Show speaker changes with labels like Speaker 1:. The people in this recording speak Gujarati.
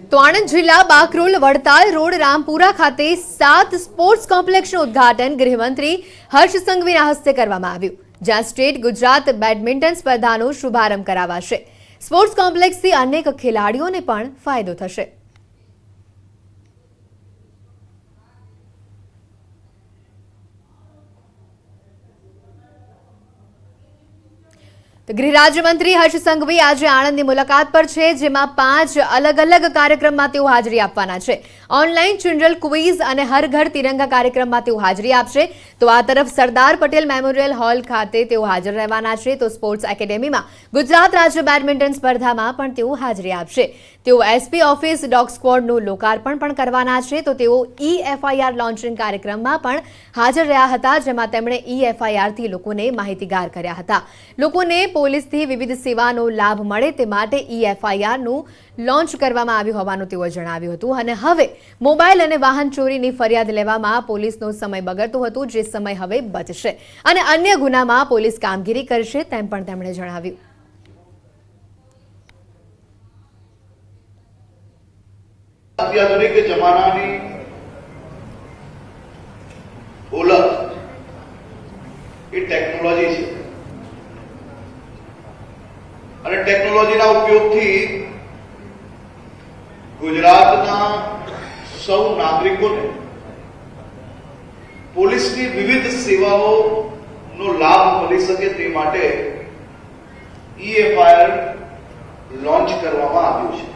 Speaker 1: તો આણંદ જિલ્લા બાકરોલ વડતાલ રોડ રામપુરા ખાતે 7 સ્પોર્ટ્સ કોમ્પ્લેક્સનું ઉદ્ઘાટન ગૃહમંત્રી હર્ષ સંઘવીના હસ્તે કરવામાં આવ્યું, જ્યાં સ્ટેટ ગુજરાત બેડમિન્ટન સ્પર્ધાનો શુભારંભ કરાવાશે। સ્પોર્ટ્સ કોમ્પ્લેક્સથી અનેક ખેલાડીઓને પણ ફાયદો થશે। गृह राज्यमंत्री हर्ष संघवी आज आणंदनी मुलाकात पर छे, जेमां 5 अलग अलग कार्यक्रममां तेओ हाजरी आपवाना छे। ऑनलाइन चिल्ड्रन क्विज अने हर घर तिरंगा कार्यक्रममां तेओ हाजरी आपशे। तो आ तरफ सरदार पटेल मेमोरियल हॉल खाते तेओ हाजर रहेवाना छे। तो स्पोर्ट्स एकेडमीमां गुजरात राज्य बेडमिंटन स्पर्धामां पण तेओ हाजरी आपशे। तेओ एसपी ऑफिस डॉग स्क्वॉडनुं लोकार्पण पण करवाना छे। तो तेओ EFIR लॉन्चिंग कार्यक्रममां पण हाजर रह्या हता, जेमां તેમણે EFIR થી લોકોને માહિતીગાર કર્યા હતા। લોકોને પોલીસથી વિવિધ સેવાનો લાભ મળે તે માટે EFIR નું લોન્ચ કરવામાં આવ્યું હોવાનું તેઓએ જણાવ્યું હતું। અને હવે મોબાઈલ અને વાહન ચોરીની ફરિયાદ લેવામાં પોલીસનો સમય બગડતો હતો, જે સમય હવે બચશે અને અન્ય ગુનામાં પોલીસ કામગીરી કરશે, તેમ પણ તેમણે જણાવ્યું।
Speaker 2: અત્યાધુનિક જમાનાની ઓળખ એ ટેકનોલોજી છે અને ટેકનોલોજીના ઉપયોગથી ગુજરાતના સૌ નાગરિકોને પોલીસની વિવિધ સેવાઓનો લાભ મળી શકે તે માટે EFIR લોન્ચ કરવામાં આવ્યું છે।